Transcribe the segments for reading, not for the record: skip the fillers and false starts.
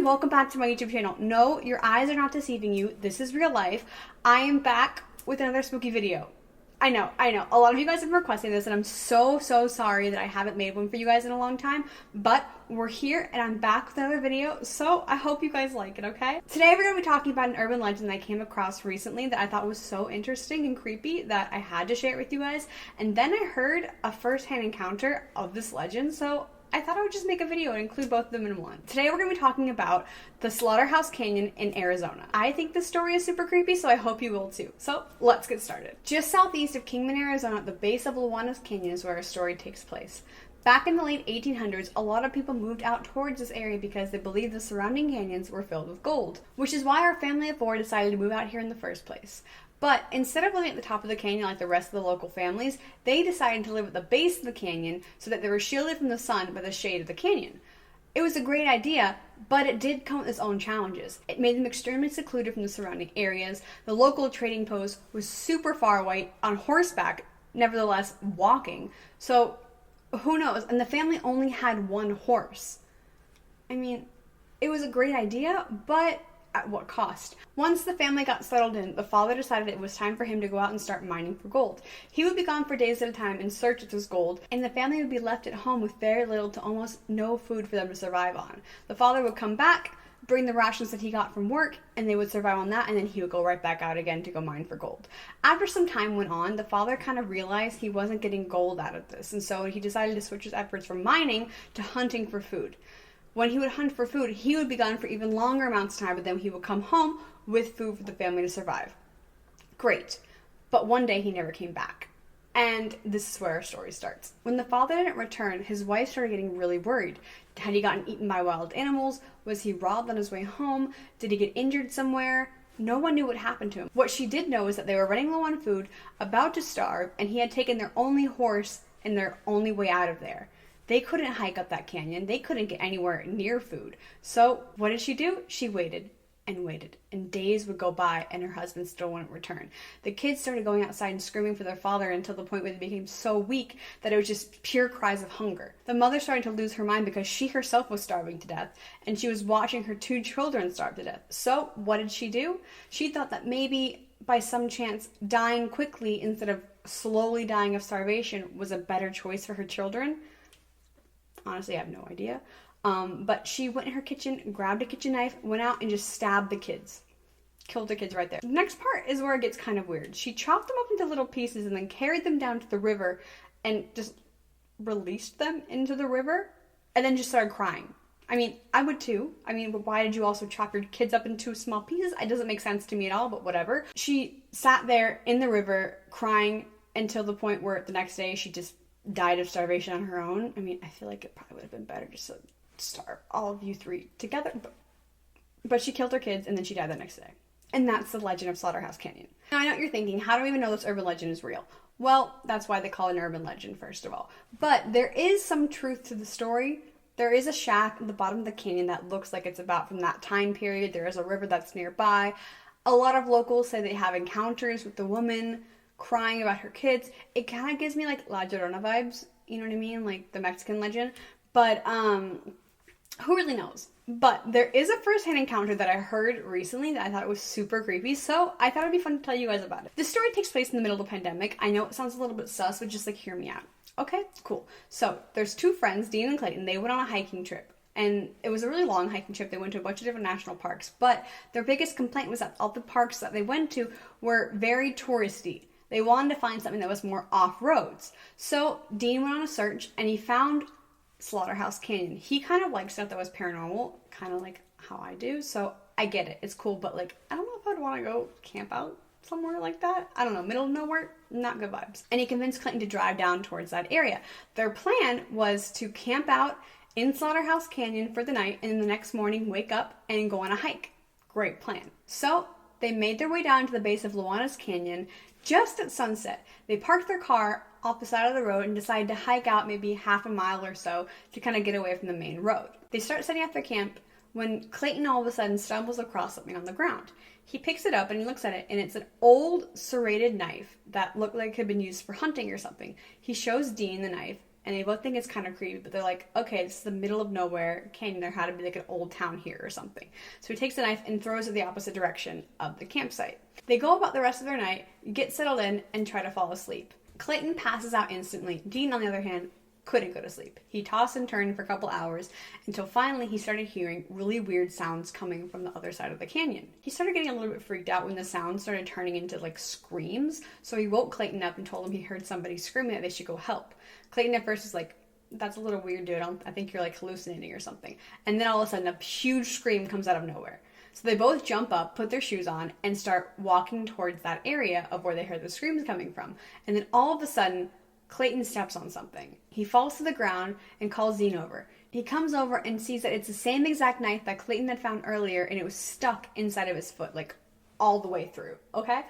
and welcome back to my YouTube channel. No, your eyes are not deceiving you. This is real life. I am back with another spooky video. I know. A lot of you guys have been requesting this, and I'm so sorry that I haven't made one for you guys in a long time, but we're here, and I'm back with another video, so I hope you guys like it, okay? Today we're going to be talking about an urban legend that I came across recently that I thought was so interesting and creepy that I had to share it with you guys, and then I heard a first-hand encounter of this legend, so I thought I would just make a video and include both of them in one. Today we're going to be talking about the Slaughterhouse Canyon in Arizona. I think this story is super creepy, so I hope you will too. So let's get started. Just southeast of Kingman, Arizona, at the base of Luana's Canyon is where our story takes place. Back in the late 1800s, a lot of people moved out towards this area because they believed the surrounding canyons were filled with gold, which is why our family of four decided to move out here in the first place. But instead of living at the top of the canyon like the rest of the local families, they decided to live at the base of the canyon so that they were shielded from the sun by the shade of the canyon. It was a great idea, but it did come with its own challenges. It made them extremely secluded from the surrounding areas. The local trading post was super far away on horseback, nevertheless walking. So who knows? And the family only had one horse. I mean, it was a great idea, but at what cost? Once the family got settled in, the father decided it was time for him to go out and start mining for gold. He would be gone for days at a time in search of this gold, and the family would be left at home with very little to almost no food for them to survive on. The father would come back, bring the rations that he got from work, and they would survive on that, and then he would go right back out again to go mine for gold. After some time went on, the father kind of realized he wasn't getting gold out of this, and so he decided to switch his efforts from mining to hunting for food. When he would hunt for food, he would be gone for even longer amounts of time, but then he would come home with food for the family to survive. Great. But one day he never came back. And this is where our story starts. When the father didn't return, his wife started getting really worried. Had he gotten eaten by wild animals? Was he robbed on his way home? Did he get injured somewhere? No one knew what happened to him. What she did know is that they were running low on food, about to starve, and he had taken their only horse and their only way out of there. They couldn't hike up that canyon. They couldn't get anywhere near food. So what did she do? She waited and waited, and days would go by and her husband still wouldn't return. The kids started going outside and screaming for their father until the point where they became so weak that it was just pure cries of hunger. The mother started to lose her mind because she herself was starving to death, and she was watching her two children starve to death. So what did she do? She thought that maybe by some chance dying quickly instead of slowly dying of starvation was a better choice for her children. Honestly, I have no idea. But she went in her kitchen, grabbed a kitchen knife, went out and just stabbed the kids. Killed the kids right there. The next part is where it gets kind of weird. She chopped them up into little pieces and then carried them down to the river and just released them into the river and then just started crying. I mean, I would too. I mean, but why did you also chop your kids up into small pieces? It doesn't make sense to me at all, but whatever. She sat there in the river crying until the point where the next day she just died of starvation on her own. I mean, I feel like it probably would have been better just to starve all of you three together. But she killed her kids and then she died the next day. And that's the legend of Slaughterhouse Canyon. Now, I know what you're thinking, how do we even know this urban legend is real? Well, that's why they call it an urban legend, first of all. But there is some truth to the story. There is a shack at the bottom of the canyon that looks like it's about from that time period. There is a river that's nearby. A lot of locals say they have encounters with the woman crying about her kids. It kind of gives me like La Llorona vibes, you know what I mean? Like the Mexican legend. But who really knows? But there is a first-hand encounter that I heard recently that I thought was super creepy, so I thought it'd be fun to tell you guys about it. This story takes place in the middle of the pandemic. I know it sounds a little bit sus, but just like hear me out. Okay, cool. So there's two friends, Dean and Clayton. They went on a hiking trip. And it was a really long hiking trip. They went to a bunch of different national parks. But their biggest complaint was that all the parks that they went to were very touristy. They wanted to find something that was more off-roads. So Dean went on a search and he found Slaughterhouse Canyon. He kind of likes stuff that was paranormal, kind of like how I do. So I get it. It's cool, but like, I don't know if I'd want to go camp out somewhere like that. I don't know, middle of nowhere, not good vibes. And he convinced Clinton to drive down towards that area. Their plan was to camp out in Slaughterhouse Canyon for the night and then the next morning wake up and go on a hike. Great plan. So they made their way down to the base of Luana's Canyon just at sunset. They parked their car off the side of the road and decided to hike out maybe half a mile or so to kind of get away from the main road. They start setting up their camp when Clayton all of a sudden stumbles across something on the ground. He picks it up and he looks at it, and it's an old serrated knife that looked like it had been used for hunting or something. He shows Dean the knife, And they both think it's kind of creepy, but they're like, okay, this is the middle of nowhere canyon. There had to be like an old town here or something. So he takes the knife and throws it the opposite direction of the campsite. They go about the rest of their night, get settled in, and try to fall asleep. Clayton passes out instantly. Dean, on the other hand, couldn't go to sleep. He tossed and turned for a couple hours until finally he started hearing really weird sounds coming from the other side of the canyon. He started getting a little bit freaked out when the sounds started turning into like screams, so he woke Clayton up and told him he heard somebody screaming that they should go help. Clayton at first was like, that's a little weird, dude. I think you're like hallucinating or something. And then all of a sudden a huge scream comes out of nowhere. So they both jump up, put their shoes on, and start walking towards that area of where they heard the screams coming from. And then all of a sudden, Clayton steps on something. He falls to the ground and calls Dean over. He comes over and sees that it's the same exact knife that Clayton had found earlier, and it was stuck inside of his foot, like all the way through, okay?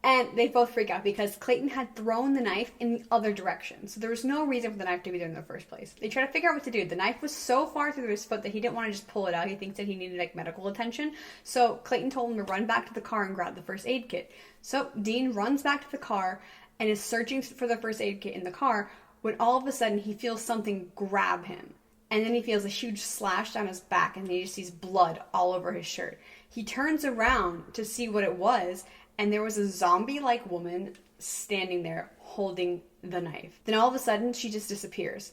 And they both freak out because Clayton had thrown the knife in the other direction. So there was no reason for the knife to be there in the first place. They try to figure out what to do. The knife was so far through his foot that he didn't want to just pull it out. He thinks that he needed like medical attention. So Clayton told him to run back to the car and grab the first aid kit. So Dean runs back to the car and is searching for the first aid kit in the car when all of a sudden he feels something grab him. And then he feels a huge slash down his back and he just sees blood all over his shirt. He turns around to see what it was, and there was a zombie-like woman standing there holding the knife. Then all of a sudden, she just disappears.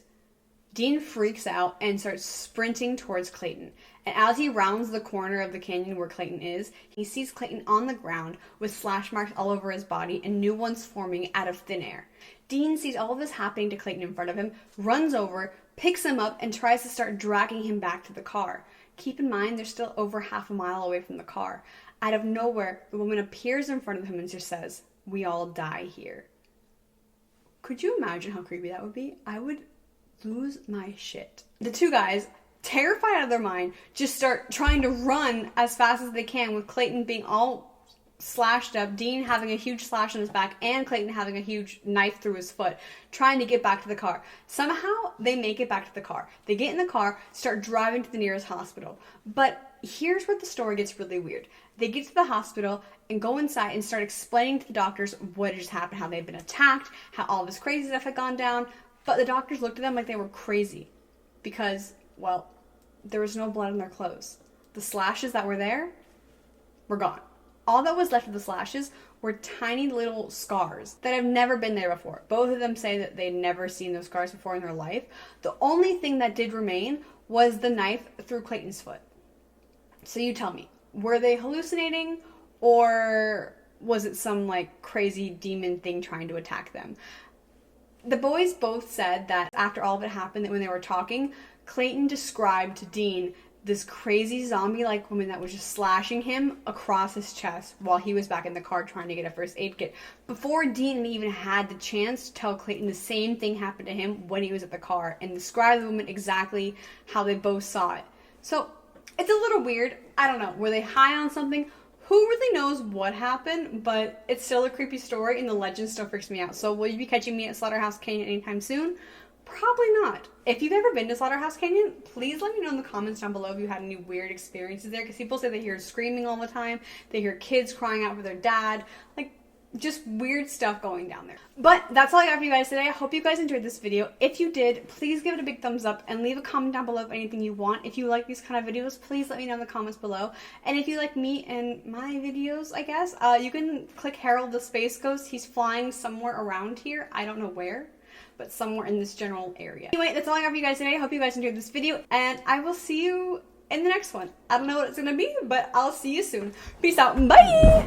Dean freaks out and starts sprinting towards Clayton. And as he rounds the corner of the canyon where Clayton is, he sees Clayton on the ground with slash marks all over his body and new ones forming out of thin air. Dean sees all of this happening to Clayton in front of him, runs over, picks him up, and tries to start dragging him back to the car. Keep in mind, they're still over half a mile away from the car. Out of nowhere, the woman appears in front of him and just says, "We all die here." Could you imagine how creepy that would be? I would lose my shit. The two guys, terrified out of their mind, just start trying to run as fast as they can, with Clayton being all slashed up, Dean having a huge slash on his back, and Clayton having a huge knife through his foot, trying to get back to the car. Somehow, they make it back to the car. They get in the car, start driving to the nearest hospital. But here's where the story gets really weird. They get to the hospital and go inside and start explaining to the doctors what had just happened, how they'd been attacked, how all this crazy stuff had gone down. But the doctors looked at them like they were crazy because, well, there was no blood on their clothes. The slashes that were there were gone. All that was left of the slashes were tiny little scars that have never been there before. Both of them say that they'd never seen those scars before in their life. The only thing that did remain was the knife through Clayton's foot. So you tell me, were they hallucinating, or was it some like crazy demon thing trying to attack them? The boys both said that after all of it happened, that when they were talking, Clayton described to Dean this crazy zombie-like woman that was just slashing him across his chest while he was back in the car trying to get a first aid kit. Before Dean even had the chance to tell Clayton the same thing happened to him when he was at the car and describe the woman exactly how they both saw it. So it's a little weird. I don't know. Were they high on something? Who really knows what happened, but it's still a creepy story and the legend still freaks me out. So will you be catching me at Slaughterhouse Canyon anytime soon? Probably not. If you've ever been to Slaughterhouse Canyon, please let me know in the comments down below if you had any weird experiences there, because people say they hear screaming all the time, they hear kids crying out for their dad, like just weird stuff going down there. But that's all I got for you guys today. I hope you guys enjoyed this video. If you did, please give it a big thumbs up and leave a comment down below of anything you want. If you like these kind of videos, please let me know in the comments below. And if you like me and my videos, I guess, you can click Harold the Space Ghost. He's flying somewhere around here. I don't know where, but somewhere in this general area. Anyway, that's all I got for you guys today. I hope you guys enjoyed this video, and I will see you in the next one. I don't know what it's gonna be, but I'll see you soon. Peace out. Bye!